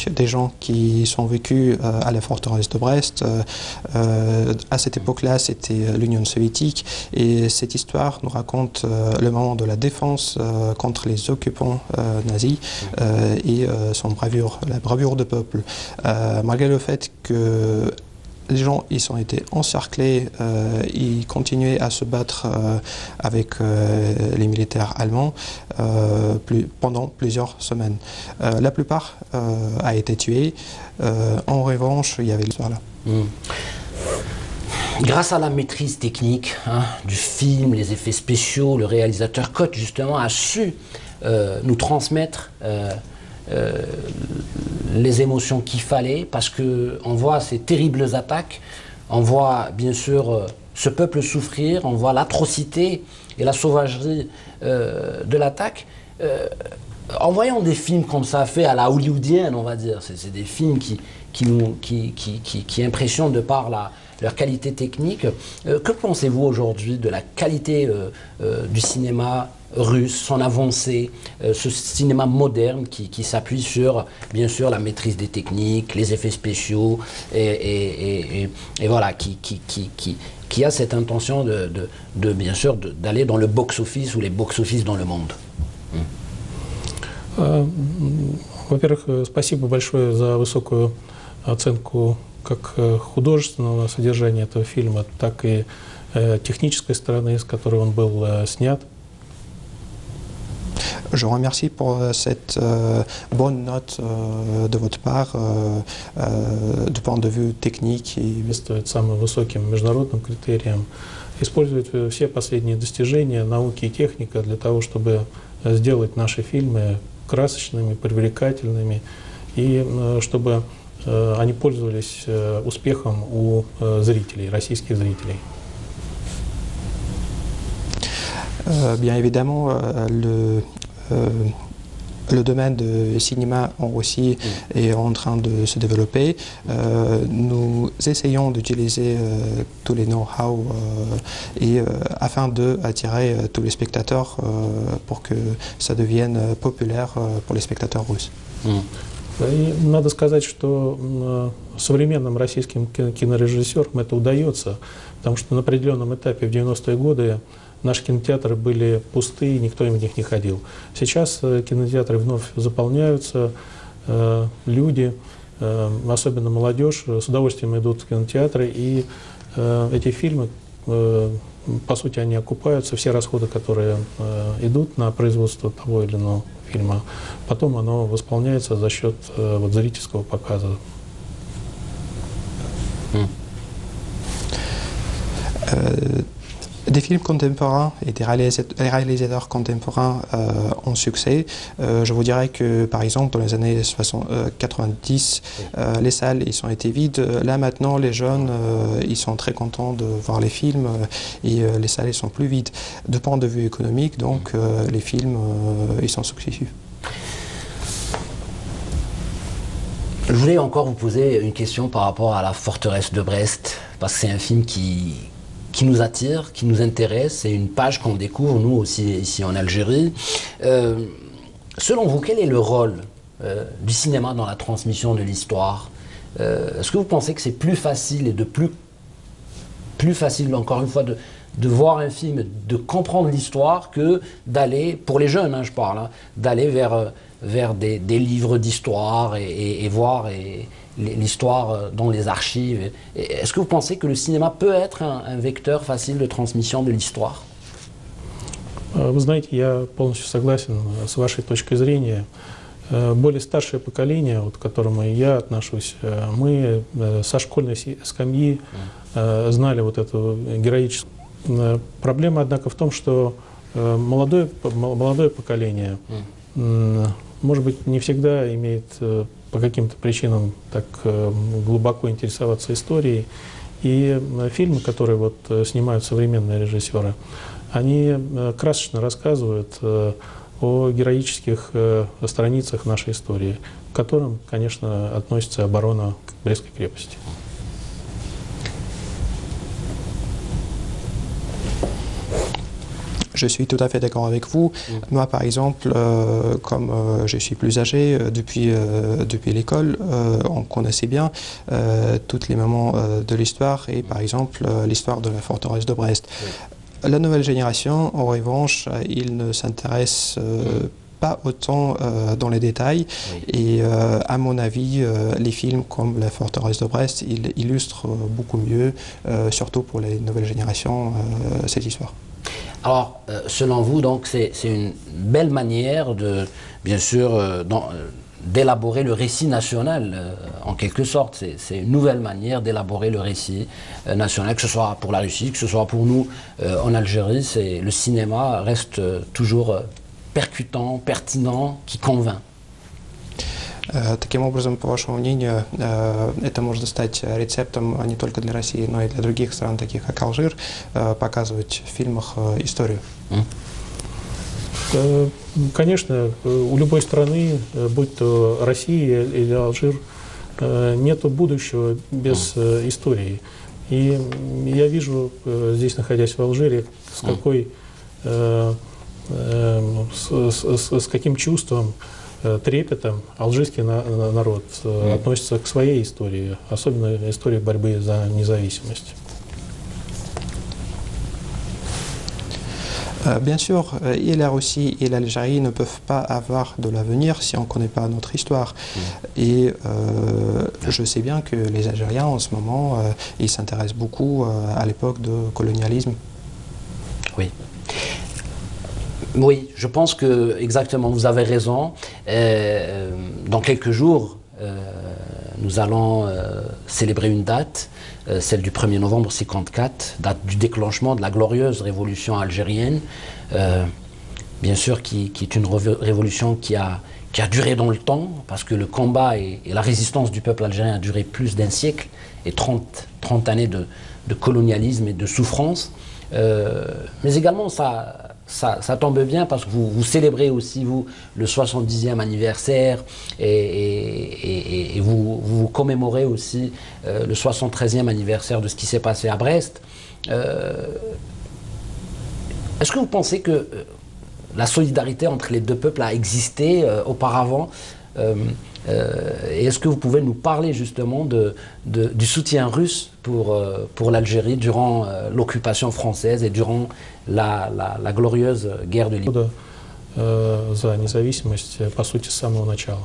avec des gens qui sont vécus à la forteresse de Brest. À cette époque-là, c'était l'Union soviétique et cette histoire nous raconte le moment de la défense contre les occupants nazis et la bravure du peuple. Malgré le fait que les gens ils ont été encerclés, ils continuaient à se battre avec les militaires allemands pendant plusieurs semaines. La plupart a été tués. En revanche, il y avait l'histoire là. Grâce à la maîtrise technique du film, les effets spéciaux, le réalisateur Koch justement a su nous transmettre les émotions qu'il fallait, parce qu'on voit ces terribles attaques, on voit bien sûr ce peuple souffrir, on voit l'atrocité et la sauvagerie de l'attaque. En voyant des films comme ça, faits à la hollywoodienne, on va dire, c'est des films qui impressionnent de par leur qualité technique. Que pensez-vous aujourd'hui de la qualité du cinéma russe, son avancée, ce cinéma moderne qui s'appuie sur, bien sûr, la maîtrise des techniques, les effets spéciaux, et voilà, qui a cette intention bien sûr, d'aller dans le box-office ou les box-office dans le monde? Во-первых, спасибо большое за высокую оценку как художественного содержания этого фильма, так и технической стороны, с которой он был снят. Je vous remercie pour cette bonne note de votre part, du point de vue technique. И соответствует самым высоким международным критериям, использует все последние достижения науки и техника для того, чтобы сделать наши фильмы красочными, привлекательными, и чтобы они пользовались успехом у зрителей, российских зрителей. Bien évidemment, le domaine du cinéma en Russie est en train de se développer. Nous essayons d'utiliser tous les know-how afin d'attirer tous les spectateurs pour que ça devienne populaire pour les spectateurs russes. И надо сказать, что современным российским кинорежиссерам это удается, потому что на определенном этапе в 90-е годы наши кинотеатры были пусты, и никто в них не ходил. Сейчас кинотеатры вновь заполняются, люди, особенно молодежь, с удовольствием идут в кинотеатры, и эти фильмы, по сути, они окупаются, все расходы, которые идут на производство того или иного фильма, потом оно восполняется за счет зрительского показа. Des films contemporains et des réalisateurs contemporains ont succès. Je vous dirais que, par exemple, dans les années 90, les salles ils ont été vides. Là, maintenant, les jeunes ils sont très contents de voir les films et les salles ils sont plus vides. De point de vue économique, donc, les films ils sont successifs. Je voulais encore vous poser une question par rapport à la forteresse de Brest, parce que c'est un film qui nous attire, qui nous intéresse, c'est une page qu'on découvre, nous aussi, ici en Algérie. Selon vous, quel est le rôle du cinéma dans la transmission de l'histoire? Est-ce que vous pensez que c'est plus facile et plus facile, encore une fois, de voir un film, de comprendre l'histoire, que d'aller, pour les jeunes, je parle, d'aller vers des livres d'histoire et voir l'histoire dans les archives? Est-ce que vous pensez que le cinéma peut être un vecteur facile de transmission de l'histoire? Вы знаете, я полностью согласен с вашей точкой зрения. Более старшее поколение, к которому я отношусь, мы со школьной скамьи знали вот эту героическую. Проблема, однако, в том, что молодое поколение, может быть, не всегда имеет по каким-то причинам так глубоко интересоваться историей. И фильмы, которые вот снимают современные режиссеры, они красочно рассказывают о героических страницах нашей истории, к которым, конечно, относится оборона Брестской крепости. Je suis tout à fait d'accord avec vous. Moi, par exemple, comme je suis plus âgé, depuis l'école, on connaissait bien tous les moments de l'histoire et, par exemple, l'histoire de la forteresse de Brest. La nouvelle génération, en revanche, il ne s'intéresse pas autant dans les détails. Et à mon avis, les films comme La forteresse de Brest, ils illustrent beaucoup mieux, surtout pour les nouvelles générations, cette histoire. Alors, selon vous, donc, c'est une belle manière de, bien sûr, d'élaborer le récit national, en quelque sorte. C'est une nouvelle manière d'élaborer le récit national, que ce soit pour la Russie, que ce soit pour nous en Algérie. Le cinéma reste toujours percutant, pertinent, qui convainc. Таким образом, по вашему мнению, это может стать рецептом не только для России, но и для других стран, таких как Алжир, показывать в фильмах историю? Конечно, у любой страны, будь то Россия или Алжир, нет будущего без истории. И я вижу, здесь находясь в Алжире, с каким чувством, трепетом алжирский народ относится к своей истории, особенно истории борьбы за независимость. Bien sûr, et la Russie et l'Algérie ne peuvent pas avoir de l'avenir si on ne connaît pas notre histoire. Et je sais bien que les Algériens, en ce moment, ils s'intéressent beaucoup à l'époque de colonialisme. Oui. Oui, je pense que, exactement, vous avez raison. Dans quelques jours, nous allons célébrer une date, celle du 1er novembre 1954, date du déclenchement de la glorieuse révolution algérienne, bien sûr qui est une révolution qui a duré dans le temps, parce que le combat et la résistance du peuple algérien a duré plus d'un siècle, et 30 années de colonialisme et de souffrance. Mais également, ça tombe bien parce que vous célébrez aussi, vous, le 70e anniversaire et vous commémorez aussi le 73e anniversaire de ce qui s'est passé à Brest. Est-ce que vous pensez que la solidarité entre les deux peuples a existé auparavant et est-ce que vous pouvez nous parler justement du soutien russe pour l'Algérie durant l'occupation française et durant la glorieuse guerre de Libye? За независимость, по сути, с самого начала.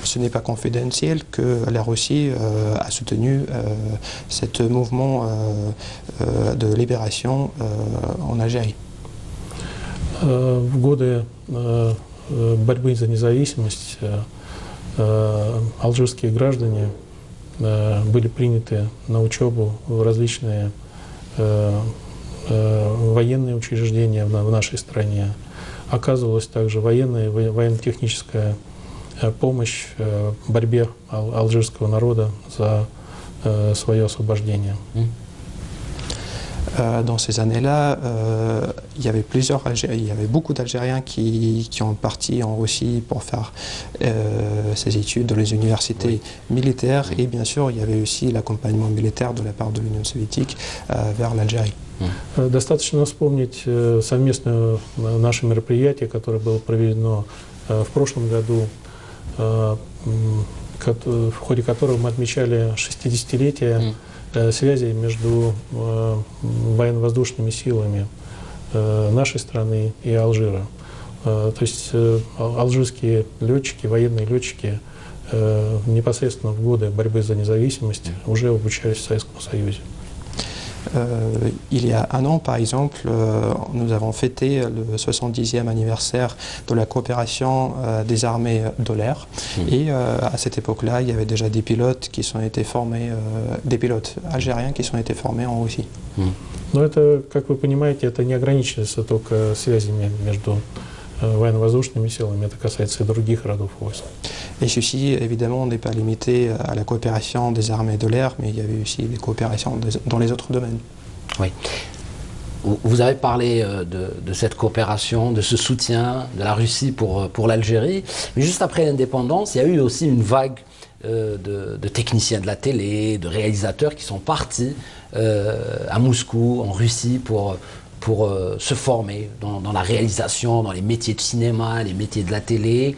Ce n'est pas confidentiel que la Russie a soutenu ce mouvement de libération en Algérie. В годы борьбы за независимость алжирские граждане были приняты на учебу в различные военные учреждения в нашей стране. Оказывалась также военно-техническая помощь в борьбе алжирского народа за свое освобождение. Dans ces années-là, il y avait beaucoup d'Algériens qui ont parti en Russie pour faire ces études dans les universités militaires et bien sûr il y avait aussi l'accompagnement militaire de la part de l'Union soviétique vers l'Algérie. Достаточно вспомнить совместное наше мероприятие, которое было проведено в прошлом году, в ходе которого мы отмечали 60-летие связи между военно-воздушными силами нашей страны и Алжира. То есть алжирские летчики, военные летчики непосредственно в годы борьбы за независимость уже обучались в Советском Союзе. Il y a un an, par exemple, nous avons fêté le 70e anniversaire de la coopération des armées de l'air. Et à cette époque-là, il y avait déjà des pilotes qui ont été formés, des pilotes algériens qui ont été formés en Russie. Но это, как вы понимаете, это не ограничивается только связями между военно-воздушными силами, это касается и других родов войск. Et ceci, évidemment, n'est pas limité à la coopération des armées de l'air, mais il y avait aussi des coopérations dans les autres domaines. Oui. Vous avez parlé de cette coopération, de ce soutien de la Russie pour l'Algérie, mais juste après l'indépendance, il y a eu aussi une vague de techniciens de la télé, de réalisateurs qui sont partis à Moscou, en Russie, pour se former dans la réalisation, dans les métiers de cinéma, les métiers de la télé.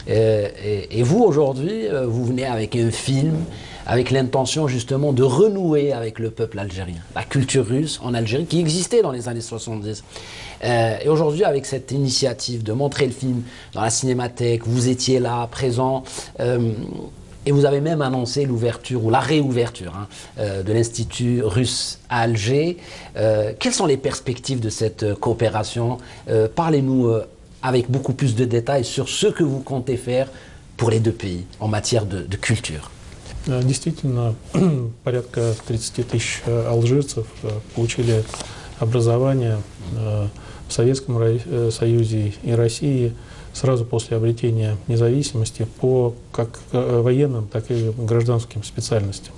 Et vous, aujourd'hui, vous venez avec un film, avec l'intention justement de renouer avec le peuple algérien, la culture russe en Algérie qui existait dans les années 70. Et aujourd'hui, avec cette initiative de montrer le film dans la cinémathèque, vous étiez là, présent, et vous avez même annoncé l'ouverture ou la réouverture de l'Institut russe à Alger. Quelles sont les perspectives de cette coopération? Parlez-nous avec beaucoup plus de détails sur ce que vous comptez faire pour les deux pays en matière de culture. Действительно, порядка 30 тысяч алжирцев получили образование в Советском Союзе и России сразу после обретения независимости по как военным, так и гражданским специальностям.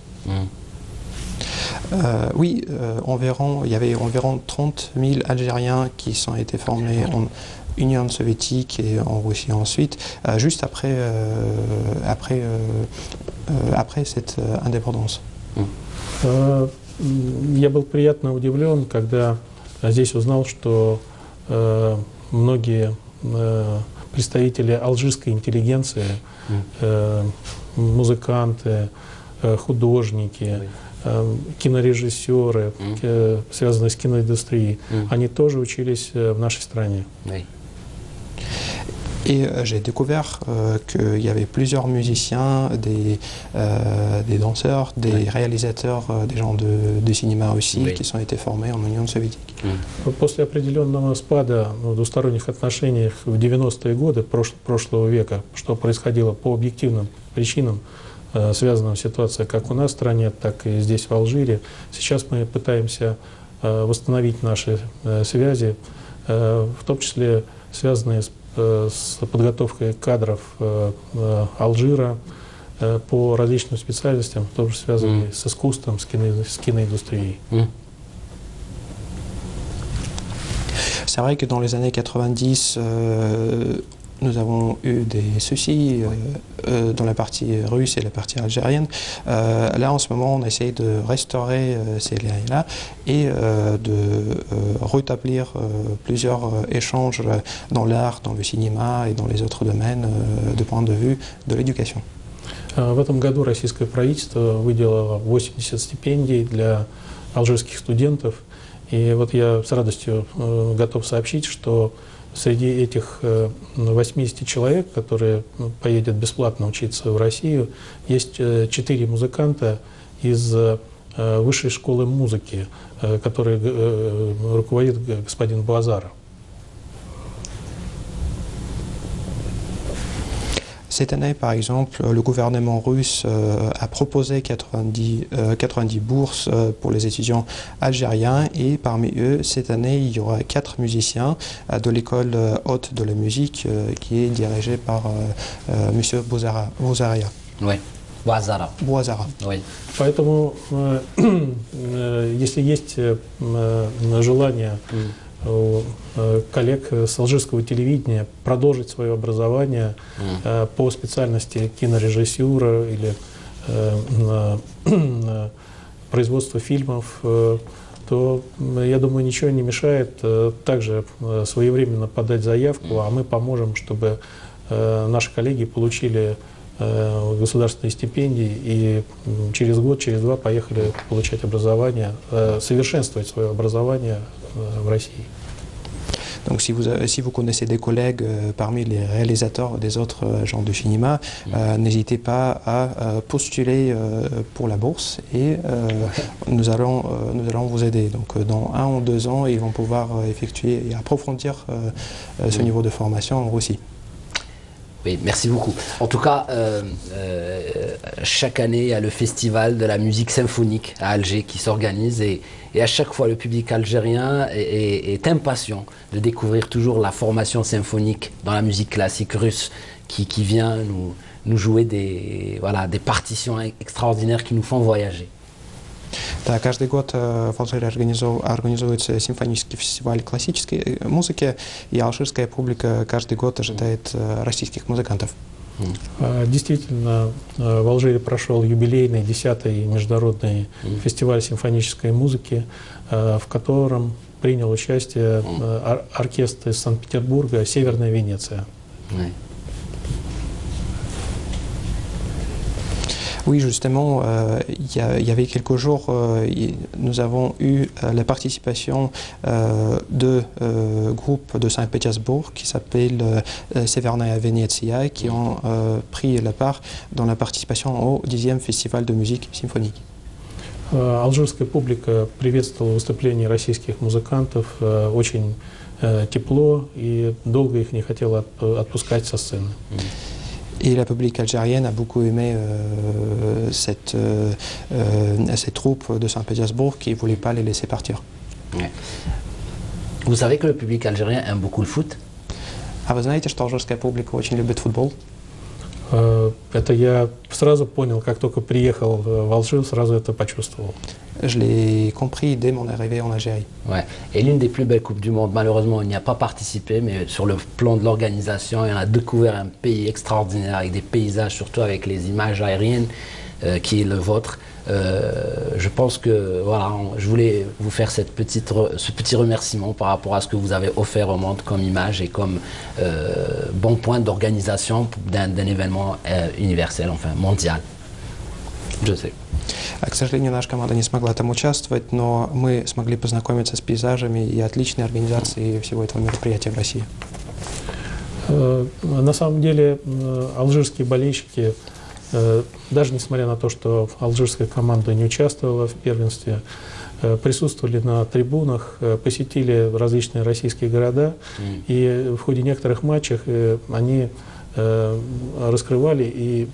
Oui, il y avait environ 30 000 Algériens qui ont été formés en Union soviétique et en Russie ensuite, juste après cette indépendance. Я был приятно удивлен, когда здесь узнал, что многие представители алжирской интеллигенции, музыканты, художники, кинорежиссеры, связанные с киноиндустрией, они тоже учились в нашей стране. Et j'ai découvert qu'il y avait plusieurs musiciens, des danseurs, des réalisateurs, des gens de cinéma aussi, qui ont été formés en Union soviétique. После определенного спада в двусторонних отношениях в 90-е годы прошлого века, что происходило по объективным причинам, связанным с ситуацией как у нас в стране, так и здесь, в Алжире, сейчас мы пытаемся восстановить наши связи, в том числе связанные с подготовкой кадров Алжира по различным специальностям, тоже связанные с искусством, с киноиндустрией. C'est vrai que dans les années 90, nous avons eu des soucis dans la partie russe et la partie algérienne. Là, en ce moment, on essaye de restaurer ces liens-là et de rétablir plusieurs échanges dans l'art, dans le cinéma et dans les autres domaines de point de vue de l'éducation. В этом году российское правительство выделило 80 стипендий для алжирских студентов. И вот я с радостью готов сообщить, что среди этих 80 человек, которые поедут бесплатно учиться в Россию, есть 4 музыканта из Высшей школы музыки, которой руководит господин Буазаров. Cette année, par exemple, le gouvernement russe a proposé 90 bourses pour les étudiants algériens et parmi eux, cette année, il y aura 4 musiciens de l'école haute de la musique qui est dirigée par M. Bouzaria. Oui, Bouazara. Oui. Поэтому, если есть желание у коллег с алжирского телевидения продолжить свое образование по специальности кинорежиссура или производства фильмов, то, я думаю, ничего не мешает также своевременно подать заявку, а мы поможем, чтобы наши коллеги получили государственные стипендии и через год, через два поехали получать образование, совершенствовать свое образование в России. Donc si vous connaissez des collègues parmi les réalisateurs des autres genres de cinéma, n'hésitez pas à postuler pour la bourse et nous allons vous aider. Donc dans 1 ou 2 ans, ils vont pouvoir effectuer et approfondir ce niveau de formation en Russie. Oui, merci beaucoup. En tout cas, chaque année, il y a le festival de la musique symphonique à Alger qui s'organise et à chaque fois, le public algérien est impatient de découvrir toujours la formation symphonique dans la musique classique russe qui vient nous jouer des partitions extraordinaires qui nous font voyager. Да, каждый год в Алжире организуется симфонический фестиваль классической музыки, и алжирская публика каждый год ожидает российских музыкантов. Действительно, в Алжире прошел юбилейный 10-й международный фестиваль симфонической музыки, в котором принял участие оркестр из Санкт-Петербурга «Северная Венеция». Oui, justement, il y avait quelques jours, nous avons eu la participation de groupes de Saint-Pétersbourg qui s'appellent Северная Венеция, qui ont pris la part dans la participation au 10e festival de musique symphonique. Алжирская публика приветствовала выступление российских музыкантов очень тепло и долго их не хотела отпускать со сцены. Et la public algérienne a beaucoup aimé cette troupe de Saint-Pétersbourg qui ne voulait pas les laisser partir. Vous savez que le public algérien aime beaucoup le foot? А вы знаете, что алжирская публика очень любит футбол? Это я сразу понял, как только приехал в Алжир, сразу это почувствовал. Je l'ai compris dès mon arrivée en Algérie. Ouais. Et l'une des plus belles Coupes du Monde, malheureusement, on n'y a pas participé, mais sur le plan de l'organisation, on a découvert un pays extraordinaire, avec des paysages, surtout avec les images aériennes, qui est le vôtre. Je pense que voilà, je voulais vous faire ce petit remerciement par rapport à ce que vous avez offert au monde comme image et comme bon point d'organisation d'un événement universel, enfin mondial. Je sais. К сожалению, наша команда не смогла там участвовать, но мы смогли познакомиться с пейзажами и отличной организацией всего этого мероприятия в России. На самом деле, алжирские болельщики, даже несмотря на то, что алжирская команда не участвовала в первенстве, присутствовали на трибунах, посетили различные российские города, и в ходе некоторых матчей они раскрывали и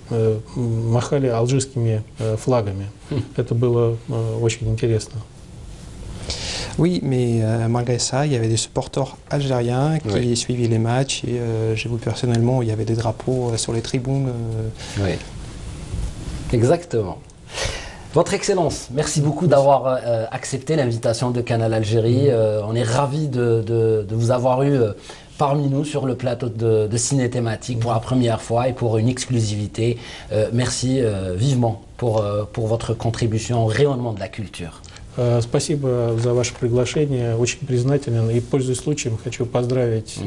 махали алжирскими флагами. Это было очень интересно. Oui, mais malgré ça, il y avait des supporters algériens qui suivaient les matchs et j'ai vu personnellement, il y avait des drapeaux sur les tribunes. Oui, exactement. Votre Excellence, merci beaucoup d'avoir accepté l'invitation de Canal Algérie. On est ravis de vous avoir eu parmi nous sur le plateau de Ciné Thématique pour la première fois et pour une exclusivité. Merci vivement pour votre contribution au rayonnement de la culture. Спасибо за ваше приглашение, очень признателен. И, пользуясь случаем, хочу поздравить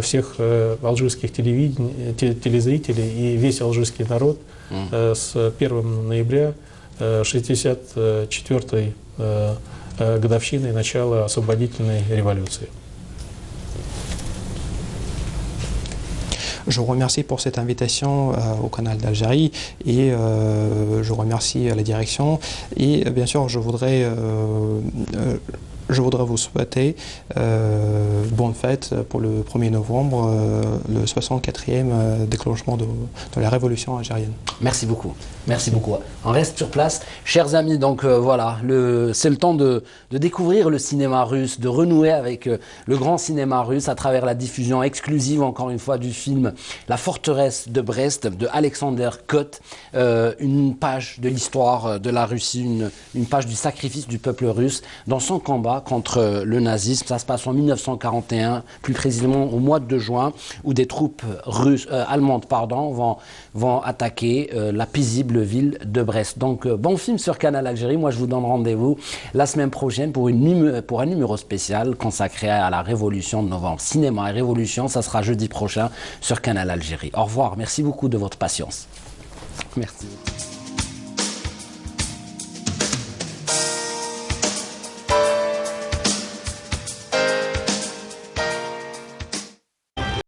всех алжирских телезрителей и весь алжирский народ с 1 ноября 64-й годовщиной начала освободительной революции. Je vous remercie pour cette invitation au canal d'Algérie et je remercie la direction et bien sûr je voudrais vous souhaiter bonne fête pour le 1er novembre, le 64e déclenchement de la révolution algérienne. Merci beaucoup. Merci beaucoup. On reste sur place. Chers amis, donc voilà, c'est le temps de découvrir le cinéma russe, de renouer avec le grand cinéma russe à travers la diffusion exclusive, encore une fois, du film La forteresse de Brest de Alexander Kot, une page de l'histoire de la Russie, une page du sacrifice du peuple russe dans son combat contre le nazisme. Ça se passe en 1941, plus précisément au mois de juin, où des troupes allemandes vont attaquer la paisible ville de Brest. Donc bon film sur Canal Algérie. Moi je vous donne rendez-vous la semaine prochaine pour un numéro spécial consacré à la Révolution de novembre. Cinéma et Révolution, ça sera jeudi prochain sur Canal Algérie. Au revoir, merci beaucoup de votre patience. Merci.